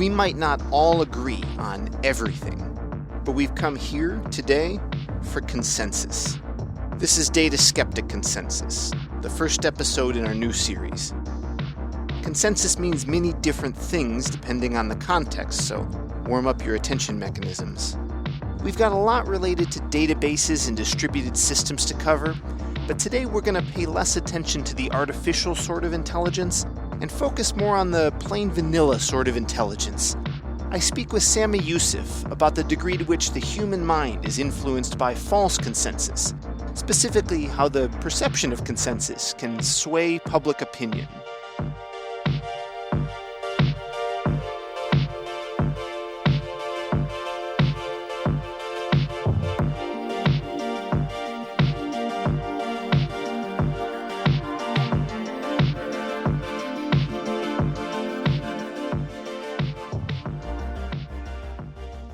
We might not all agree on everything, but we've come here today for consensus. This is Data Skeptic Consensus, the first episode in our new series. Consensus means many different things depending on the context, so warm up your attention mechanisms. We've got a lot related to databases and distributed systems to cover, but today we're going to pay less attention to the artificial sort of intelligence and focus more on the plain vanilla sort of intelligence. I speak with Sami Yousif about the degree to which the human mind is influenced by false consensus, specifically how the perception of consensus can sway public opinion.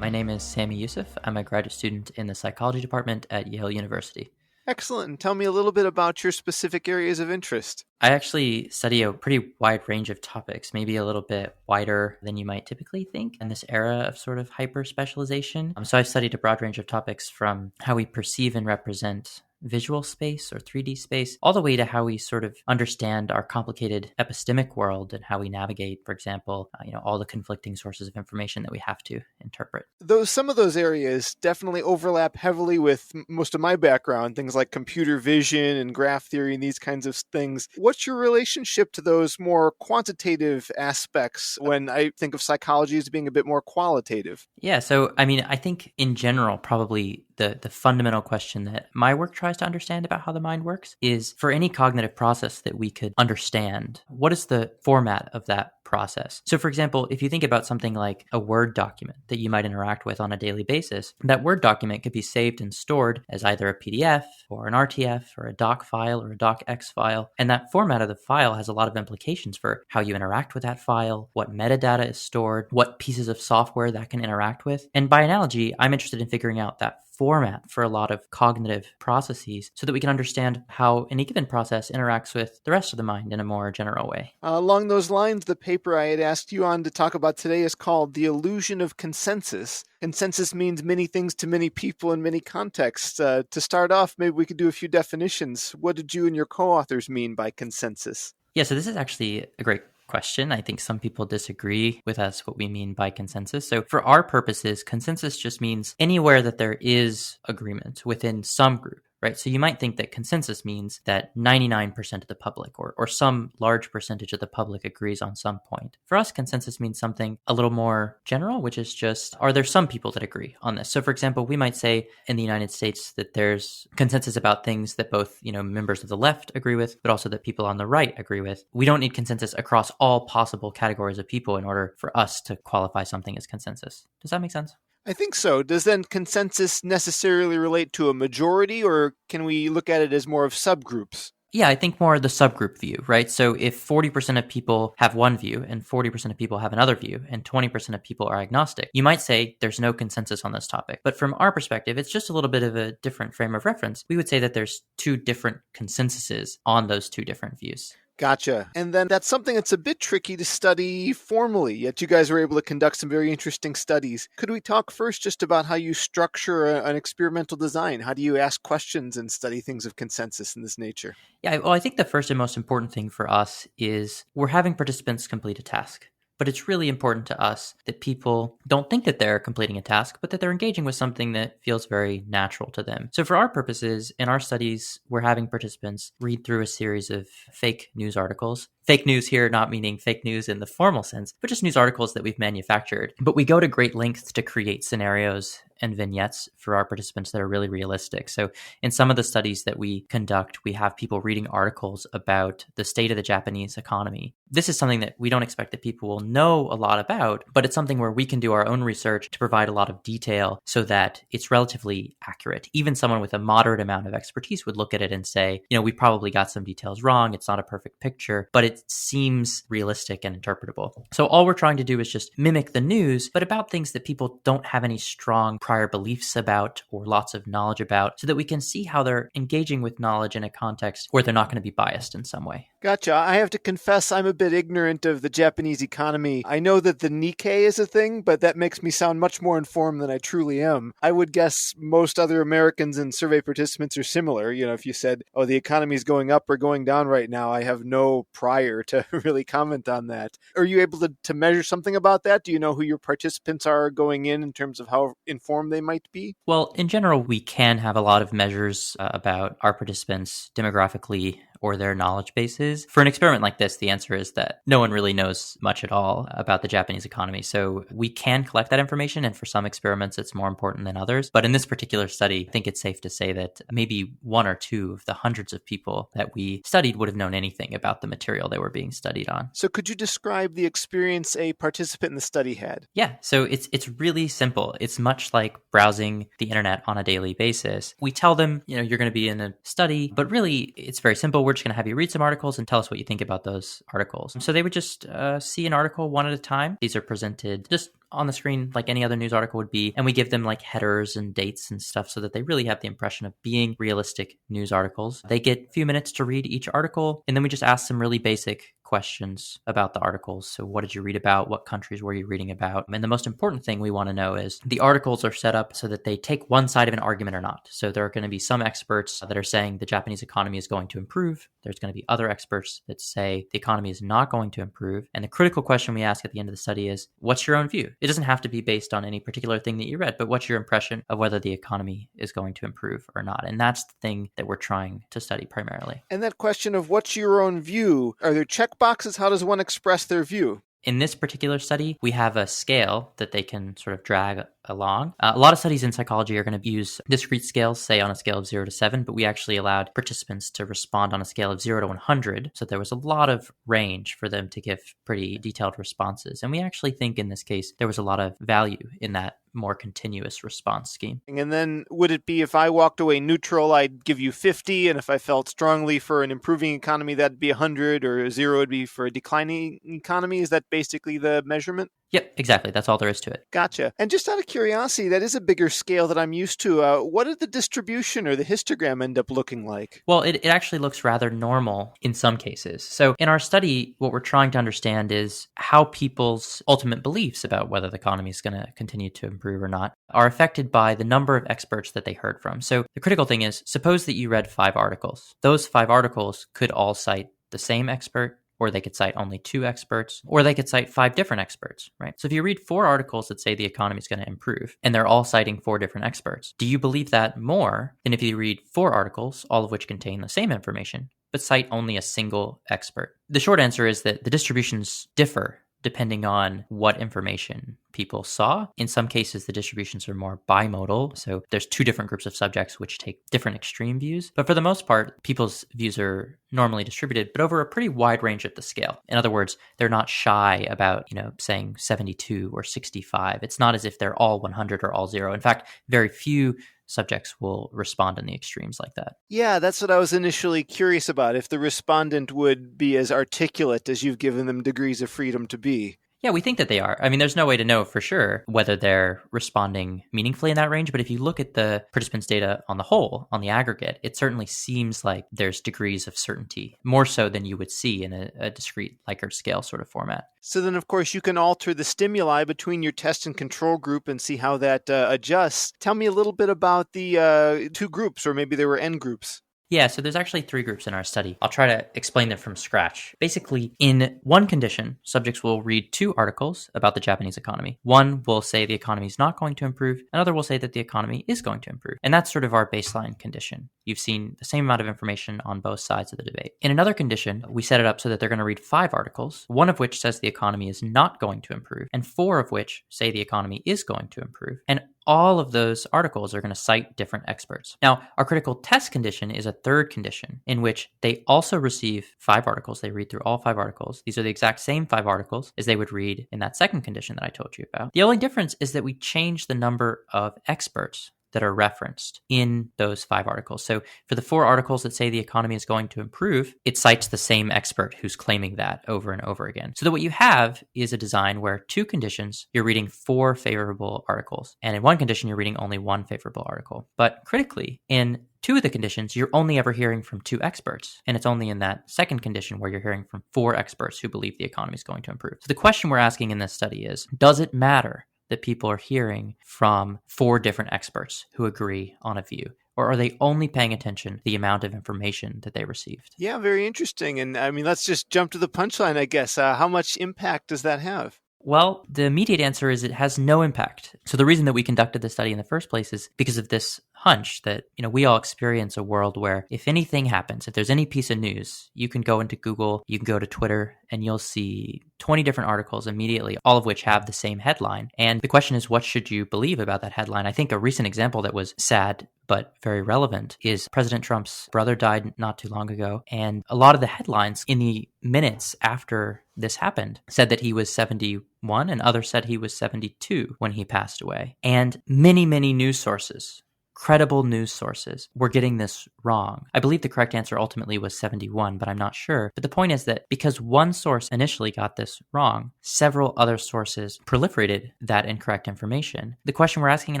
My name is Sami Yousif. I'm a graduate student in the psychology department at Yale University. Excellent. And tell me a little bit about your specific areas of interest. I actually study a pretty wide range of topics, maybe a little bit wider than you might typically think in this era of sort of hyper-specialization. So I've studied a broad range of topics from how we perceive and represent visual space or 3D space, all the way to how we sort of understand our complicated epistemic world and how we navigate, for example, all the conflicting sources of information that we have to interpret. Some of those areas definitely overlap heavily with most of my background, things like computer vision and graph theory and these kinds of things. What's your relationship to those more quantitative aspects when I think of psychology as being a bit more qualitative? Yeah, so I think in general, probably the fundamental question that my work tries to understand about how the mind works is, for any cognitive process that we could understand, what is the format of that process? So for example, if you think about something like a Word document that you might interact with on a daily basis, that Word document could be saved and stored as either a PDF or an RTF or a doc file or a docx file. And that format of the file has a lot of implications for how you interact with that file, what metadata is stored, what pieces of software that can interact with. And by analogy, I'm interested in figuring out that format for a lot of cognitive processes so that we can understand how any given process interacts with the rest of the mind in a more general way. Along those lines, the paper I had asked you on to talk about today is called The Illusion of Consensus. Consensus means many things to many people in many contexts. To start off, maybe we could do a few definitions. What did you and your co-authors mean by consensus? Yeah, so this is actually a great question. I think some people disagree with us what we mean by consensus. So for our purposes, consensus just means anywhere that there is agreement within some group, right? So you might think that consensus means that 99% of the public or some large percentage of the public agrees on some point. For us, consensus means something a little more general, which is just, are there some people that agree on this? So for example, we might say in the United States that there's consensus about things that both, members of the left agree with, but also that people on the right agree with. We don't need consensus across all possible categories of people in order for us to qualify something as consensus. Does that make sense? I think so. Does then consensus necessarily relate to a majority, or can we look at it as more of subgroups? Yeah, I think more the subgroup view, right? So if 40% of people have one view and 40% of people have another view and 20% of people are agnostic, you might say there's no consensus on this topic. But from our perspective, it's just a little bit of a different frame of reference. We would say that there's two different consensuses on those two different views. Gotcha. And then that's something that's a bit tricky to study formally, yet you guys were able to conduct some very interesting studies. Could we talk first just about how you structure an experimental design? How do you ask questions and study things of consensus in this nature? Yeah, well, I think the first and most important thing for us is we're having participants complete a task. But it's really important to us that people don't think that they're completing a task, but that they're engaging with something that feels very natural to them. So for our purposes, in our studies, we're having participants read through a series of fake news articles. Fake news here not meaning fake news in the formal sense, but just news articles that we've manufactured. But we go to great lengths to create scenarios and vignettes for our participants that are really realistic. So in some of the studies that we conduct, we have people reading articles about the state of the Japanese economy. This is something that we don't expect that people will know a lot about, but it's something where we can do our own research to provide a lot of detail so that it's relatively accurate. Even someone with a moderate amount of expertise would look at it and say, we probably got some details wrong. It's not a perfect picture, but it seems realistic and interpretable. So all we're trying to do is just mimic the news, but about things that people don't have any strong prior beliefs about or lots of knowledge about, so that we can see how they're engaging with knowledge in a context where they're not going to be biased in some way. Gotcha. I have to confess I'm a bit ignorant of the Japanese economy. I know that the Nikkei is a thing, but that makes me sound much more informed than I truly am. I would guess most other Americans and survey participants are similar. If you said, oh, the economy is going up or going down right now, I have no prior to really comment on that. Are you able to measure something about that? Do you know who your participants are going in terms of how informed they might be? Well, in general, we can have a lot of measures about our participants demographically or their knowledge bases. For an experiment like this, the answer is that no one really knows much at all about the Japanese economy. So we can collect that information, and for some experiments, it's more important than others. But in this particular study, I think it's safe to say that maybe one or two of the hundreds of people that we studied would have known anything about the material they were being studied on. So could you describe the experience a participant in the study had? Yeah, so it's really simple. It's much like browsing the internet on a daily basis. We tell them, you're going to be in a study, but really it's very simple. We're just going to have you read some articles and tell us what you think about those articles. So they would just see an article one at a time. These are presented just on the screen like any other news article would be, and we give them like headers and dates and stuff so that they really have the impression of being realistic news articles. They get a few minutes to read each article, and then we just ask some really basic questions about the articles. So what did you read about? What countries were you reading about? And the most important thing we want to know is the articles are set up so that they take one side of an argument or not. So there are going to be some experts that are saying the Japanese economy is going to improve. There's going to be other experts that say the economy is not going to improve. And the critical question we ask at the end of the study is, what's your own view? It doesn't have to be based on any particular thing that you read, but what's your impression of whether the economy is going to improve or not? And that's the thing that we're trying to study primarily. And that question of what's your own view, are there check boxes? How does one express their view? In this particular study, we have a scale that they can sort of drag along. A lot of studies in psychology are going to use discrete scales, say on a scale of 0 to 7, but we actually allowed participants to respond on a scale of 0 to 100. So there was a lot of range for them to give pretty detailed responses. And we actually think in this case, there was a lot of value in that more continuous response scheme. And then would it be if I walked away neutral, I'd give you 50, and if I felt strongly for an improving economy, that'd be 100, or 0 would be for a declining economy? Is that basically the measurement? Yep, exactly. That's all there is to it. Gotcha. And just out of curiosity, that is a bigger scale that I'm used to. What did the distribution or the histogram end up looking like? Well, it actually looks rather normal in some cases. So in our study, what we're trying to understand is how people's ultimate beliefs about whether the economy is going to continue to improve or not are affected by the number of experts that they heard from. So the critical thing is, suppose that you read 5 articles. Those 5 articles could all cite the same expert, or they could cite only 2 experts, or they could cite 5 different experts, right? So if you read 4 articles that say the economy is going to improve, and they're all citing 4 different experts, do you believe that more than if you read 4 articles, all of which contain the same information, but cite only a single expert? The short answer is that the distributions differ depending on what information people saw. In some cases, the distributions are more bimodal. So there's 2 different groups of subjects which take different extreme views. But for the most part, people's views are normally distributed, but over a pretty wide range at the scale. In other words, they're not shy about, saying 72 or 65. It's not as if they're all 100 or all 0. In fact, very few subjects will respond in the extremes like that. Yeah, that's what I was initially curious about, if the respondent would be as articulate as you've given them degrees of freedom to be. Yeah, we think that they are. I mean, there's no way to know for sure whether they're responding meaningfully in that range. But if you look at the participants' data on the whole, on the aggregate, it certainly seems like there's degrees of certainty, more so than you would see in a discrete Likert scale sort of format. So then, of course, you can alter the stimuli between your test and control group and see how that adjusts. Tell me a little bit about the 2 groups, or maybe there were N groups. Yeah, so there's actually 3 groups in our study. I'll try to explain them from scratch. Basically, in one condition, subjects will read 2 articles about the Japanese economy. One will say the economy is not going to improve. Another will say that the economy is going to improve. And that's sort of our baseline condition. You've seen the same amount of information on both sides of the debate. In another condition, we set it up so that they're going to read 5 articles, one of which says the economy is not going to improve, and 4 of which say the economy is going to improve. And all of those articles are going to cite different experts. Now, our critical test condition is a third condition in which they also receive 5 articles. They read through all 5 articles. These are the exact same 5 articles as they would read in that second condition that I told you about. The only difference is that we change the number of experts that are referenced in those 5 articles. So for the 4 articles that say the economy is going to improve, it cites the same expert who's claiming that over and over again. So that what you have is a design where 2 conditions, you're reading 4 favorable articles. And in 1 condition, you're reading only 1 favorable article. But critically, in 2 of the conditions, you're only ever hearing from 2 experts. And it's only in that second condition where you're hearing from 4 experts who believe the economy is going to improve. So the question we're asking in this study is, does it matter that people are hearing from 4 different experts who agree on a view? Or are they only paying attention to the amount of information that they received? Yeah, very interesting. And I mean, let's just jump to the punchline, I guess. How much impact does that have? Well, the immediate answer is it has no impact. So the reason that we conducted the study in the first place is because of this hunch that, we all experience a world where if anything happens, if there's any piece of news, you can go into Google, you can go to Twitter, and you'll see 20 different articles immediately, all of which have the same headline. And the question is, what should you believe about that headline? I think a recent example that was sad but very relevant is President Trump's brother died not too long ago. And a lot of the headlines in the minutes after this happened said that he was 71 and others said he was 72 when he passed away. And many, many news sources, credible news sources, were getting this wrong. I believe the correct answer ultimately was 71, but I'm not sure. But the point is that because one source initially got this wrong, several other sources proliferated that incorrect information. The question we're asking in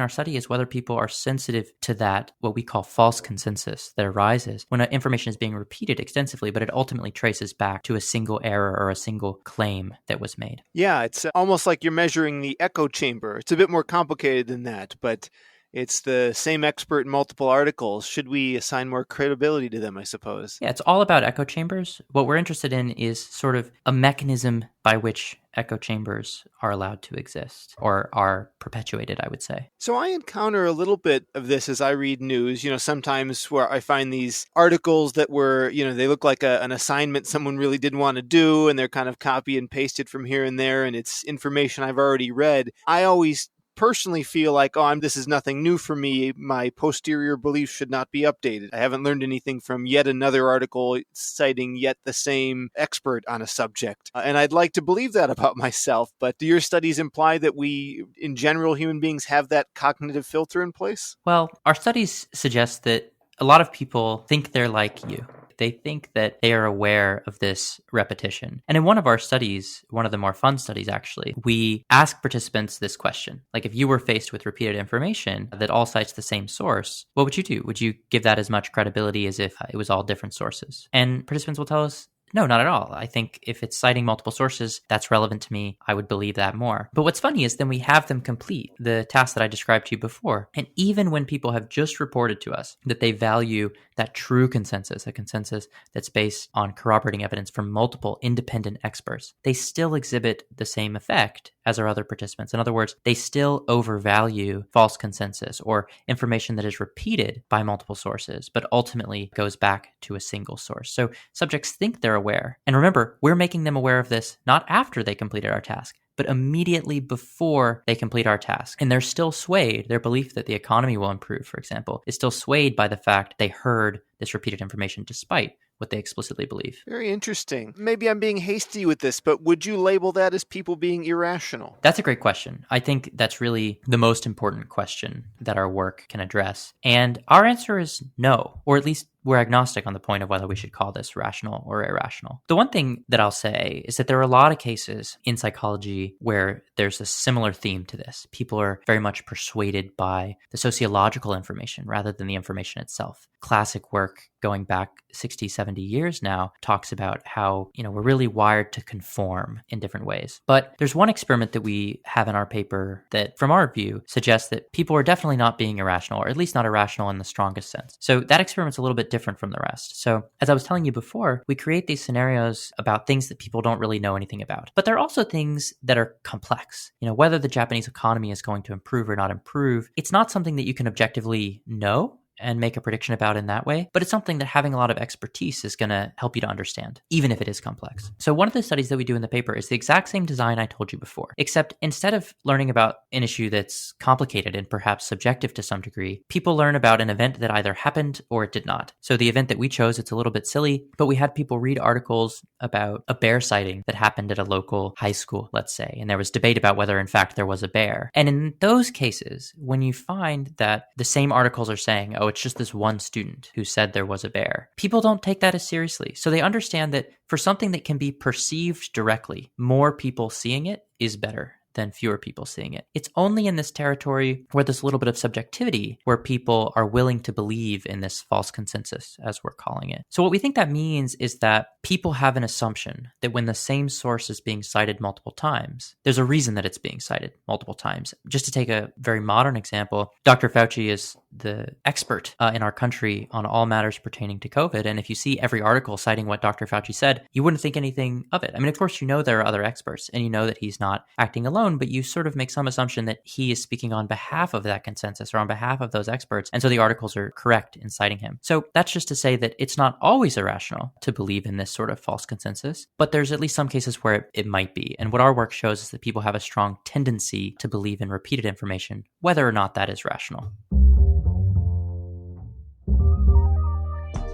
our study is whether people are sensitive to that, what we call false consensus that arises when information is being repeated extensively, but it ultimately traces back to a single error or a single claim that was made. Yeah, it's almost like you're measuring the echo chamber. It's a bit more complicated than that, but it's the same expert in multiple articles. Should we assign more credibility to them, I suppose? Yeah, it's all about echo chambers. What we're interested in is sort of a mechanism by which echo chambers are allowed to exist or are perpetuated, I would say. So I encounter a little bit of this as I read news, sometimes where I find these articles that were, they look like an assignment someone really didn't want to do, and they're kind of copy and pasted from here and there, and it's information I've already read. I always personally feel like, this is nothing new for me. My posterior beliefs should not be updated. I haven't learned anything from yet another article citing yet the same expert on a subject. And I'd like to believe that about myself, but do your studies imply that we, in general, human beings have that cognitive filter in place? Well, our studies suggest that a lot of people think they're like you. They think that they are aware of this repetition. And in one of our studies, one of the more fun studies actually, we ask participants this question. Like, if you were faced with repeated information that all cites the same source, what would you do? Would you give that as much credibility as if it was all different sources? And participants will tell us, no, not at all. I think if it's citing multiple sources, that's relevant to me. I would believe that more. But what's funny is then we have them complete the task that I described to you before. And even when people have just reported to us that they value that true consensus, a consensus that's based on corroborating evidence from multiple independent experts, they still exhibit the same effect as our other participants. In other words, they still overvalue false consensus or information that is repeated by multiple sources, but ultimately goes back to a single source. So subjects think they're aware. And remember, we're making them aware of this not after they completed our task, but immediately before they complete our task. And they're still swayed. Their belief that the economy will improve, for example, is still swayed by the fact they heard this repeated information despite what they explicitly believe. Very interesting. Maybe I'm being hasty with this, but would you label that as people being irrational? That's a great question. I think that's really the most important question that our work can address. And our answer is no, or at least we're agnostic on the point of whether we should call this rational or irrational. The one thing that I'll say is that there are a lot of cases in psychology where there's a similar theme to this. People are very much persuaded by the sociological information rather than the information itself. Classic work going back 60, 70 years now talks about how, we're really wired to conform in different ways. But there's one experiment that we have in our paper that, from our view, suggests that people are definitely not being irrational, or at least not irrational in the strongest sense. So that experiment's a little bit different from the rest. So as I was telling you before, we create these scenarios about things that people don't really know anything about. But there are also things that are complex. Whether the Japanese economy is going to improve or not improve, it's not something that you can objectively know and make a prediction about in that way, but it's something that having a lot of expertise is going to help you to understand, even if it is complex. So one of the studies that we do in the paper is the exact same design I told you before, except instead of learning about an issue that's complicated and perhaps subjective to some degree, people learn about an event that either happened or it did not. So the event that we chose, it's a little bit silly, but we had people read articles about a bear sighting that happened at a local high school, let's say, and there was debate about whether in fact there was a bear. And in those cases, when you find that the same articles are saying, oh, it's just this one student who said there was a bear, people don't take that as seriously. So they understand that for something that can be perceived directly, more people seeing it is better than fewer people seeing it. It's only in this territory where there's a little bit of subjectivity where people are willing to believe in this false consensus, as we're calling it. So what we think that means is that people have an assumption that when the same source is being cited multiple times, there's a reason that it's being cited multiple times. Just to take a very modern example, Dr. Fauci is the expert in our country on all matters pertaining to COVID. And if you see every article citing what Dr. Fauci said, you wouldn't think anything of it. I mean, of course, you know there are other experts and you know that he's not acting alone, but you sort of make some assumption that he is speaking on behalf of that consensus or on behalf of those experts. And so the articles are correct in citing him. So that's just to say that it's not always irrational to believe in this sort of false consensus, but there's at least some cases where it might be. And what our work shows is that people have a strong tendency to believe in repeated information, whether or not that is rational.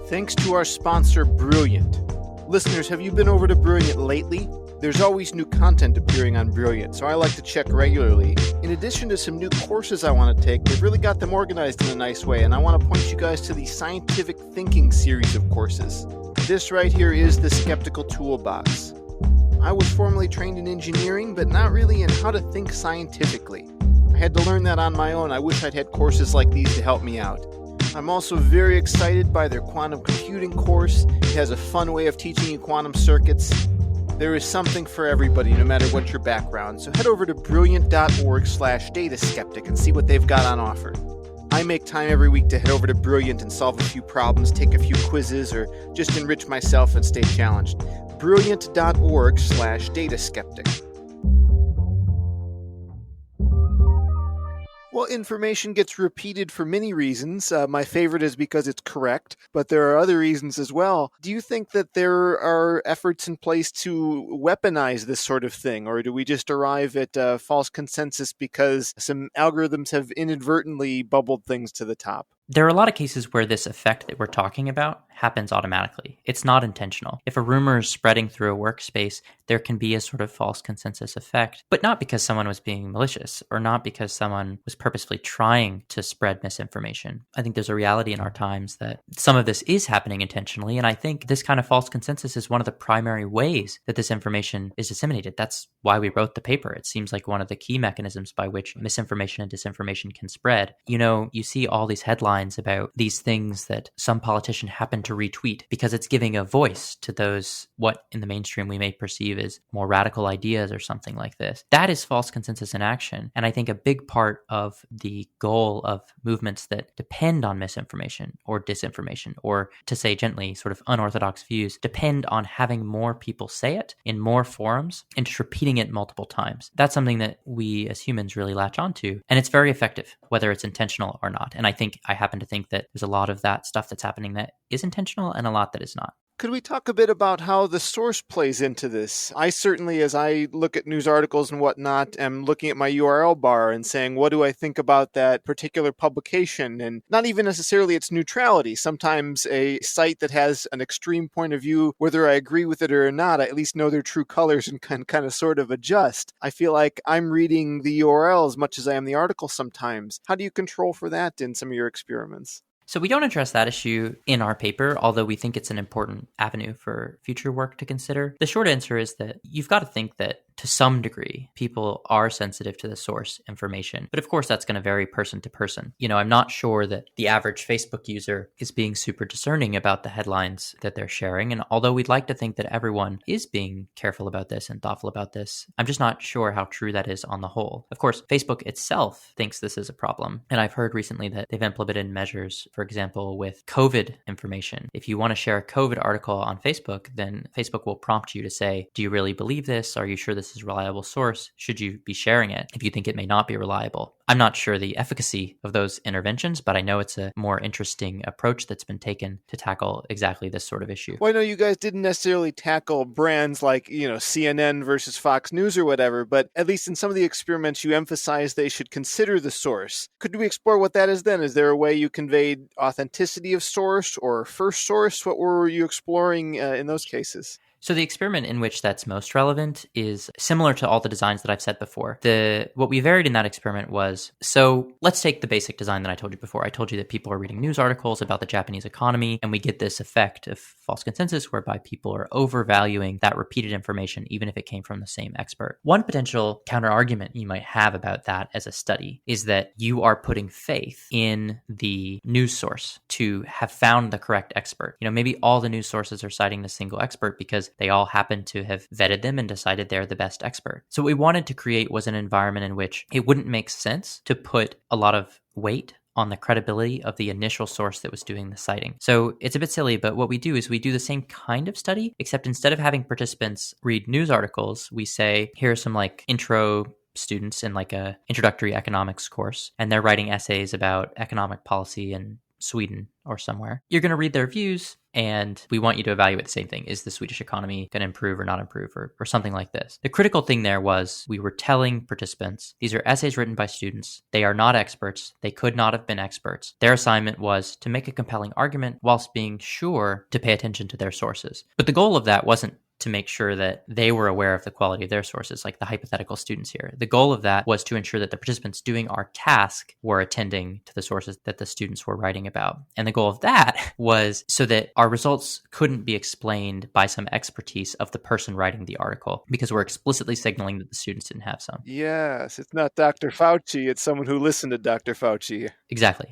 Thanks to our sponsor, Brilliant. Listeners, have you been over to Brilliant lately? There's always new content appearing on Brilliant, so I like to check regularly. In addition to some new courses I want to take, they've really got them organized in a nice way, and I want to point you guys to the Scientific Thinking series of courses. This right here is the Skeptical Toolbox. I was formerly trained in engineering, but not really in how to think scientifically. I had to learn that on my own. I wish I'd had courses like these to help me out. I'm also very excited by their quantum computing course. It has a fun way of teaching you quantum circuits. There is something for everybody, no matter what your background. So head over to brilliant.org/dataskeptic and see what they've got on offer. I make time every week to head over to Brilliant and solve a few problems, take a few quizzes, or just enrich myself and stay challenged. Brilliant.org/dataskeptic. Well, information gets repeated for many reasons. My favorite is because it's correct, but there are other reasons as well. Do you think that there are efforts in place to weaponize this sort of thing, or do we just arrive at false consensus because some algorithms have inadvertently bubbled things to the top? There are a lot of cases where this effect that we're talking about happens automatically. It's not intentional. If a rumor is spreading through a workspace, there can be a sort of false consensus effect, but not because someone was being malicious or not because someone was purposefully trying to spread misinformation. I think there's a reality in our times that some of this is happening intentionally, and I think this kind of false consensus is one of the primary ways that this information is disseminated. That's why we wrote the paper. It seems like one of the key mechanisms by which misinformation and disinformation can spread. You know, you see all these headlines about these things that some politician happened to retweet because it's giving a voice to those what in the mainstream we may perceive as more radical ideas or something like this. That is false consensus in action. And I think a big part of the goal of movements that depend on misinformation or disinformation, or to say gently, sort of unorthodox views, depend on having more people say it in more forums and just repeating it multiple times. That's something that we as humans really latch onto. And it's very effective, whether it's intentional or not. And I think I happen to think that there's a lot of that stuff that's happening that is intentional and a lot that is not. Could we talk a bit about how the source plays into this? I certainly, as I look at news articles and whatnot, am looking at my URL bar and saying, what do I think about that particular publication? And not even necessarily its neutrality. Sometimes a site that has an extreme point of view, whether I agree with it or not, I at least know their true colors and can kind of sort of adjust. I feel like I'm reading the URL as much as I am the article sometimes. How do you control for that in some of your experiments? So we don't address that issue in our paper, although we think it's an important avenue for future work to consider. The short answer is that you've got to think that to some degree, people are sensitive to the source information. But of course, that's going to vary person to person. You know, I'm not sure that the average Facebook user is being super discerning about the headlines that they're sharing. And although we'd like to think that everyone is being careful about this and thoughtful about this, I'm just not sure how true that is on the whole. Of course, Facebook itself thinks this is a problem. And I've heard recently that they've implemented measures, for example, with COVID information. If you want to share a COVID article on Facebook, then Facebook will prompt you to say, do you really believe this? Are you sure this is a reliable source? Should you be sharing it if you think it may not be reliable? I'm not sure the efficacy of those interventions, but I know it's a more interesting approach that's been taken to tackle exactly this sort of issue. Well, I know you guys didn't necessarily tackle brands like, CNN versus Fox News or whatever, but at least in some of the experiments, you emphasize they should consider the source. Could we explore what that is then? Is there a way you conveyed authenticity of source or first source? What were you exploring in those cases? So the experiment in which that's most relevant is similar to all the designs that I've said before. What we varied in that experiment was, so let's take the basic design that I told you before. I told you that people are reading news articles about the Japanese economy, and we get this effect of false consensus whereby people are overvaluing that repeated information, even if it came from the same expert. One potential counter argument you might have about that as a study is that you are putting faith in the news source to have found the correct expert. Maybe all the news sources are citing the single expert because they all happen to have vetted them and decided they're the best expert. So what we wanted to create was an environment in which it wouldn't make sense to put a lot of weight on the credibility of the initial source that was doing the citing. So it's a bit silly, but what we do is we do the same kind of study, except instead of having participants read news articles, we say, here's some intro students in a introductory economics course, and they're writing essays about economic policy in Sweden or somewhere. You're going to read their views, and we want you to evaluate the same thing. Is the Swedish economy going to improve or not improve, or something like this? The critical thing there was we were telling participants, these are essays written by students. They are not experts. They could not have been experts. Their assignment was to make a compelling argument whilst being sure to pay attention to their sources. But the goal of that wasn't to make sure that they were aware of the quality of their sources, like the hypothetical students here. The goal of that was to ensure that the participants doing our task were attending to the sources that the students were writing about. And the goal of that was so that our results couldn't be explained by some expertise of the person writing the article, because we're explicitly signaling that the students didn't have some. Yes, it's not Dr. Fauci, it's someone who listened to Dr. Fauci. Exactly.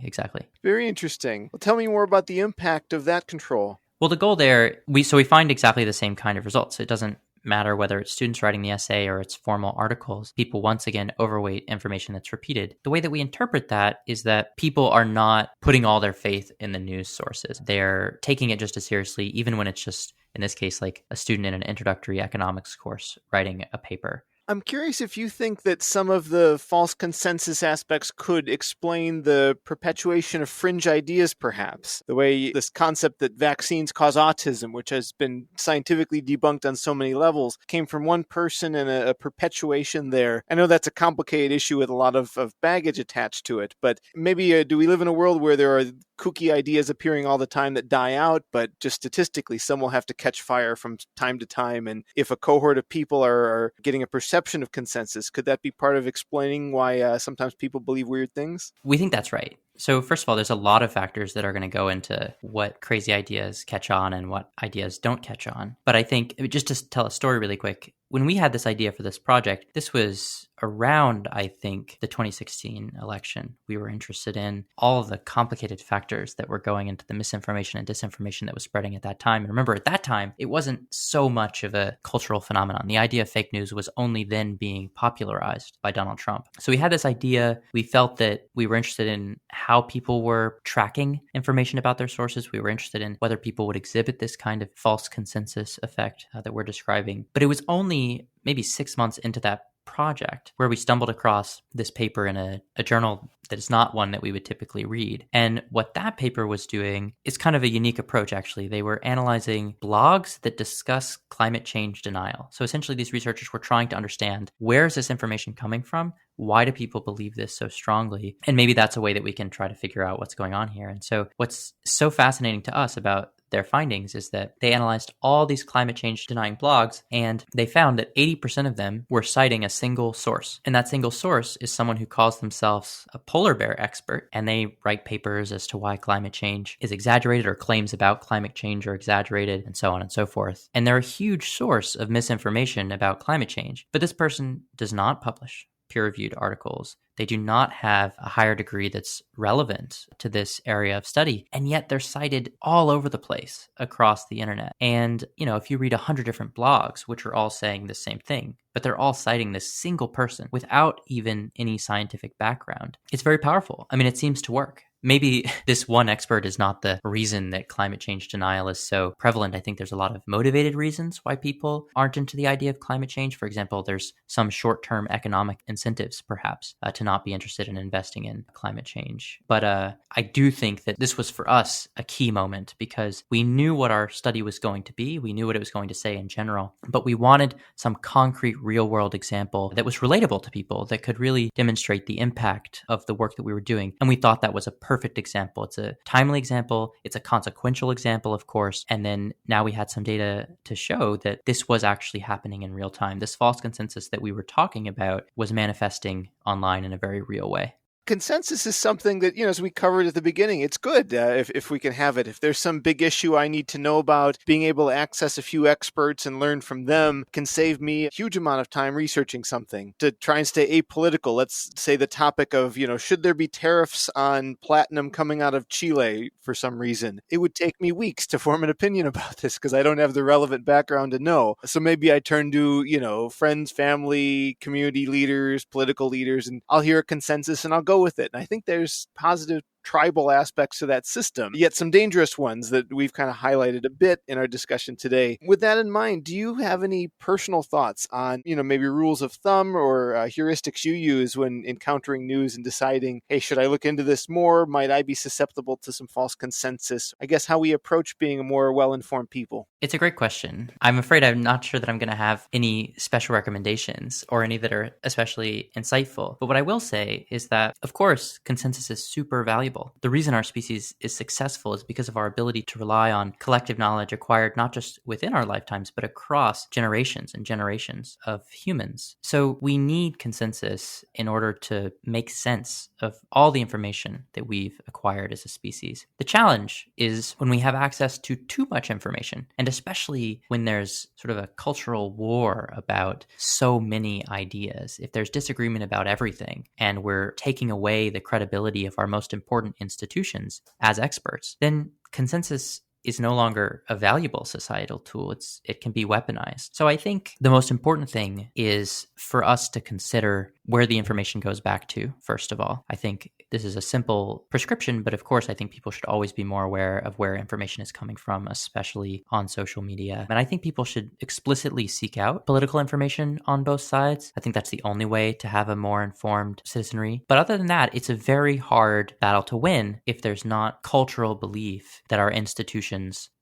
Very interesting. Well, tell me more about the impact of that control. Well, the goal there, we find exactly the same kind of results. It doesn't matter whether it's students writing the essay or it's formal articles. People, once again, overweight information that's repeated. The way that we interpret that is that people are not putting all their faith in the news sources. They're taking it just as seriously, even when it's just, in this case, like a student in an introductory economics course writing a paper. I'm curious if you think that some of the false consensus aspects could explain the perpetuation of fringe ideas, perhaps. The way this concept that vaccines cause autism, which has been scientifically debunked on so many levels, came from one person and a perpetuation there. I know that's a complicated issue with a lot of baggage attached to it, but maybe do we live in a world where there are kooky ideas appearing all the time that die out, but just statistically, some will have to catch fire from time to time. And if a cohort of people are getting a perception of consensus, could that be part of explaining why sometimes people believe weird things? We think that's right. So first of all, there's a lot of factors that are going to go into what crazy ideas catch on and what ideas don't catch on. But I think, just to tell a story really quick, when we had this idea for this project, this was around, I think, the 2016 election. We were interested in all of the complicated factors that were going into the misinformation and disinformation that was spreading at that time. And remember, at that time, it wasn't so much of a cultural phenomenon. The idea of fake news was only then being popularized by Donald Trump. So we had this idea. We felt that we were interested in how people were tracking information about their sources. We were interested in whether people would exhibit this kind of false consensus effect that we're describing. But it was only maybe 6 months into that project where we stumbled across this paper in a journal that is not one that we would typically read. And what that paper was doing is kind of a unique approach, actually. They were analyzing blogs that discuss climate change denial. So essentially, these researchers were trying to understand, where is this information coming from? Why do people believe this so strongly? And maybe that's a way that we can try to figure out what's going on here. And so what's so fascinating to us about their findings is that they analyzed all these climate change denying blogs, and they found that 80% of them were citing a single source. And that single source is someone who calls themselves a polar bear expert, and they write papers as to why climate change is exaggerated, or claims about climate change are exaggerated, and so on and so forth. And they're a huge source of misinformation about climate change. But this person does not publish peer-reviewed articles. They do not have a higher degree that's relevant to this area of study, and yet they're cited all over the place across the internet. And, if you read 100 different blogs, which are all saying the same thing, but they're all citing this single person without even any scientific background, it's very powerful. I mean, it seems to work. Maybe this one expert is not the reason that climate change denial is so prevalent. I think there's a lot of motivated reasons why people aren't into the idea of climate change. For example, there's some short-term economic incentives, perhaps, to not be interested in investing in climate change. But I do think that this was, for us, a key moment, because we knew what our study was going to be. We knew what it was going to say in general, but we wanted some concrete real-world example that was relatable to people, that could really demonstrate the impact of the work that we were doing. And we thought that was a perfect example. It's a timely example. It's a consequential example, of course. And then now we had some data to show that this was actually happening in real time. This false consensus that we were talking about was manifesting online in a very real way. Consensus is something that, as we covered at the beginning, it's good if we can have it. If there's some big issue I need to know about, being able to access a few experts and learn from them can save me a huge amount of time researching something. To try and stay apolitical, let's say the topic of, should there be tariffs on platinum coming out of Chile for some reason? It would take me weeks to form an opinion about this because I don't have the relevant background to know. So maybe I turn to, friends, family, community leaders, political leaders, and I'll hear a consensus and I'll go with it. And I think there's positive tribal aspects to that system, yet some dangerous ones that we've kind of highlighted a bit in our discussion today. With that in mind, do you have any personal thoughts on, maybe rules of thumb or heuristics you use when encountering news and deciding, hey, should I look into this more? Might I be susceptible to some false consensus? I guess how we approach being a more well-informed people. It's a great question. I'm afraid I'm not sure that I'm going to have any special recommendations or any that are especially insightful. But what I will say is that, of course, consensus is super valuable. The reason our species is successful is because of our ability to rely on collective knowledge acquired not just within our lifetimes, but across generations and generations of humans. So we need consensus in order to make sense of all the information that we've acquired as a species. The challenge is when we have access to too much information, and especially when there's sort of a cultural war about so many ideas. If there's disagreement about everything and we're taking away the credibility of our most important institutions as experts, then consensus is no longer a valuable societal tool. It can be weaponized. So I think the most important thing is for us to consider where the information goes back to, first of all. I think this is a simple prescription, but of course, I think people should always be more aware of where information is coming from, especially on social media. And I think people should explicitly seek out political information on both sides. I think that's the only way to have a more informed citizenry. But other than that, it's a very hard battle to win if there's not cultural belief that our institutions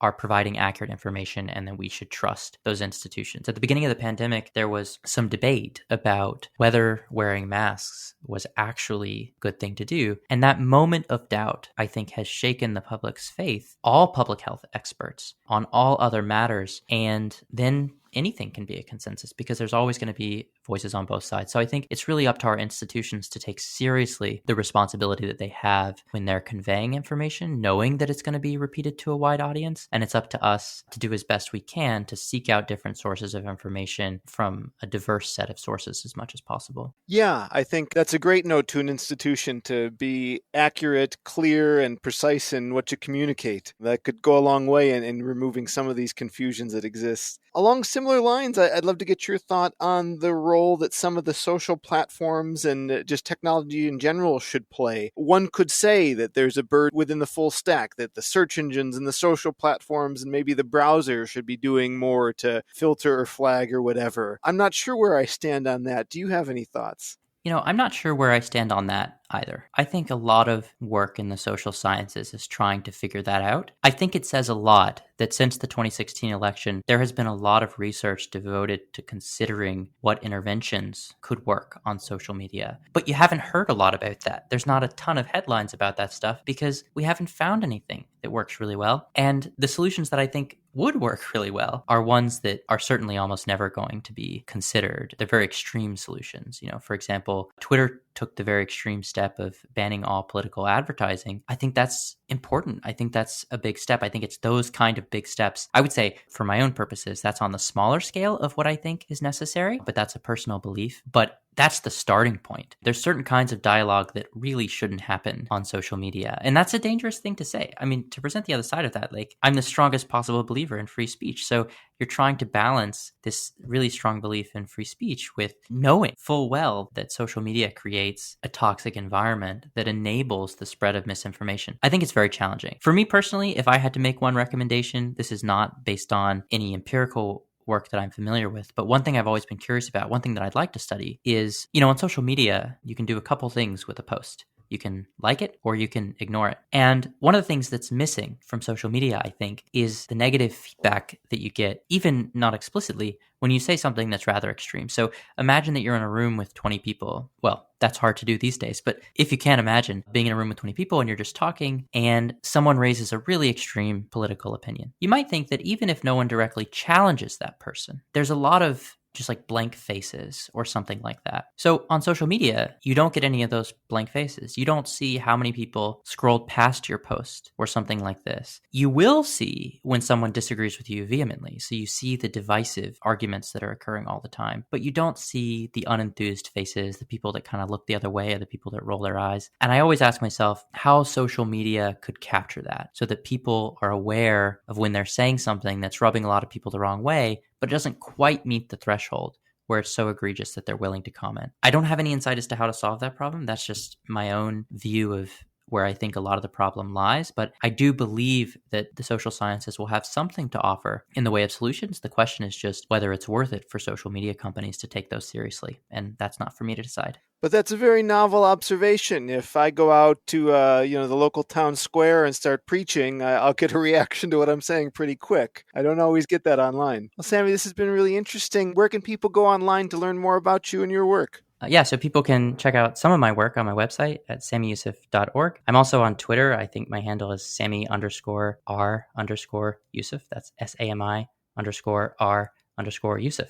are providing accurate information and that we should trust those institutions. At the beginning of the pandemic, there was some debate about whether wearing masks was actually a good thing to do. And that moment of doubt, I think, has shaken the public's faith, all public health experts, on all other matters. And then anything can be a consensus because there's always going to be voices on both sides. So I think it's really up to our institutions to take seriously the responsibility that they have when they're conveying information, knowing that it's going to be repeated to a wide audience. And it's up to us to do as best we can to seek out different sources of information from a diverse set of sources as much as possible. Yeah, I think that's a great note to an institution to be accurate, clear, and precise in what you communicate. That could go a long way in removing some of these confusions that exist. Along similar lines, I'd love to get your thought on the role that some of the social platforms and just technology in general should play. One could say that there's a bird within the full stack, that the search engines and the social platforms and maybe the browser should be doing more to filter or flag or whatever. I'm not sure where I stand on that. Do you have any thoughts? I'm not sure where I stand on that either. I think a lot of work in the social sciences is trying to figure that out. I think it says a lot that since the 2016 election, there has been a lot of research devoted to considering what interventions could work on social media. But you haven't heard a lot about that. There's not a ton of headlines about that stuff because we haven't found anything that works really well. And the solutions that I think would work really well are ones that are certainly almost never going to be considered. They're very extreme solutions. For example, Twitter took the very extreme step of banning all political advertising. I think that's important. I think that's a big step. I think it's those kind of big steps. I would say for my own purposes, that's on the smaller scale of what I think is necessary, but that's a personal belief. But that's the starting point. There's certain kinds of dialogue that really shouldn't happen on social media. And that's a dangerous thing to say. I mean, to present the other side of that, I'm the strongest possible believer in free speech. So you're trying to balance this really strong belief in free speech with knowing full well that social media creates a toxic environment that enables the spread of misinformation. I think it's very challenging. For me personally, if I had to make one recommendation, this is not based on any empirical work that I'm familiar with. But one thing I've always been curious about, one thing that I'd like to study is, on social media, you can do a couple things with a post. You can like it or you can ignore it. And one of the things that's missing from social media, I think, is the negative feedback that you get, even not explicitly, when you say something that's rather extreme. So imagine that you're in a room with 20 people. Well, that's hard to do these days, but if you can't imagine being in a room with 20 people and you're just talking and someone raises a really extreme political opinion, you might think that even if no one directly challenges that person, there's a lot of just like blank faces or something like that. So on social media, you don't get any of those blank faces. You don't see how many people scrolled past your post or something like this. You will see when someone disagrees with you vehemently. So you see the divisive arguments that are occurring all the time, but you don't see the unenthused faces, the people that kind of look the other way, or the people that roll their eyes. And I always ask myself how social media could capture that so that people are aware of when they're saying something that's rubbing a lot of people the wrong way, but it doesn't quite meet the threshold where it's so egregious that they're willing to comment. I don't have any insight as to how to solve that problem. That's just my own view of where I think a lot of the problem lies. But I do believe that the social sciences will have something to offer in the way of solutions. The question is just whether it's worth it for social media companies to take those seriously. And that's not for me to decide. But that's a very novel observation. If I go out to the local town square and start preaching, I'll get a reaction to what I'm saying pretty quick. I don't always get that online. Well, Sami, this has been really interesting. Where can people go online to learn more about you and your work? So people can check out some of my work on my website at samiyousif.org. I'm also on Twitter. I think my handle is Sami_R_Yousif. That's SAMI_R_Yousif,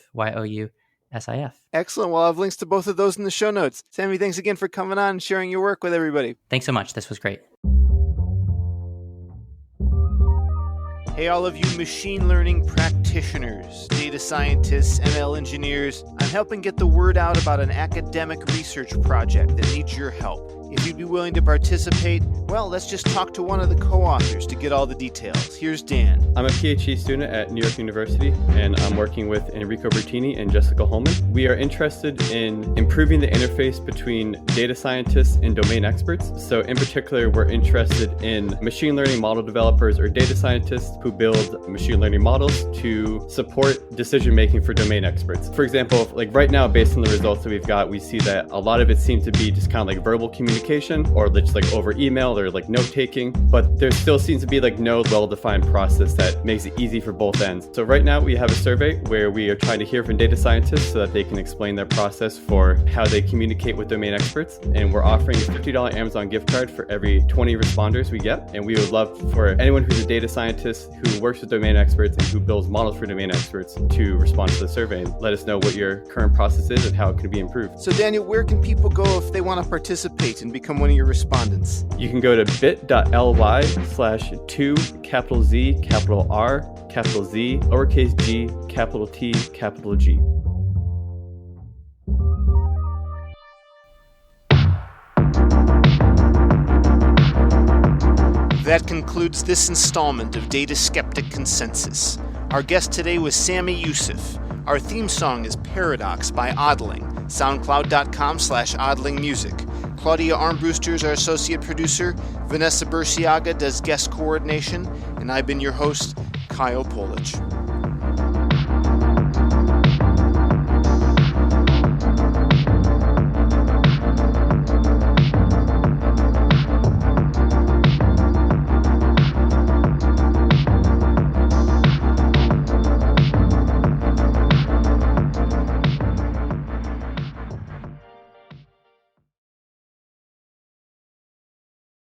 YOUSIF. Excellent. Well, I'll have links to both of those in the show notes. Sami, thanks again for coming on and sharing your work with everybody. Thanks so much. This was great. Hey, all of you machine learning practitioners, data scientists, ML engineers, I'm helping get the word out about an academic research project that needs your help. If you'd be willing to participate, well, let's just talk to one of the co-authors to get all the details. Here's Dan. I'm a PhD student at New York University, and I'm working with Enrico Bertini and Jessica Holman. We are interested in improving the interface between data scientists and domain experts. So in particular, we're interested in machine learning model developers or data scientists who build machine learning models to support decision-making for domain experts. For example, like right now, based on the results that we've got, we see that a lot of it seems to be just kind of like verbal communication or just like over email or like note-taking, but there still seems to be like no well-defined process that makes it easy for both ends. So right now we have a survey where we are trying to hear from data scientists so that they can explain their process for how they communicate with domain experts. And we're offering a $50 Amazon gift card for every 20 responders we get. And we would love for anyone who's a data scientist who works with domain experts and who builds models for domain experts to respond to the survey and let us know what your current process is and how it can be improved. So Daniel, where can people go if they want to participate and become one of your respondents? You can go to bit.ly/2 capital Z, capital R, capital Z, lowercase g, capital T, capital G. That concludes this installment of Data Skeptic Consensus. Our guest today was Sami Yousif. Our theme song is Paradox by Odling, soundcloud.com/odlingmusic. Claudia Armbruster is our associate producer, Vanessa Burciaga does guest coordination, and I've been your host, Kyle Polich.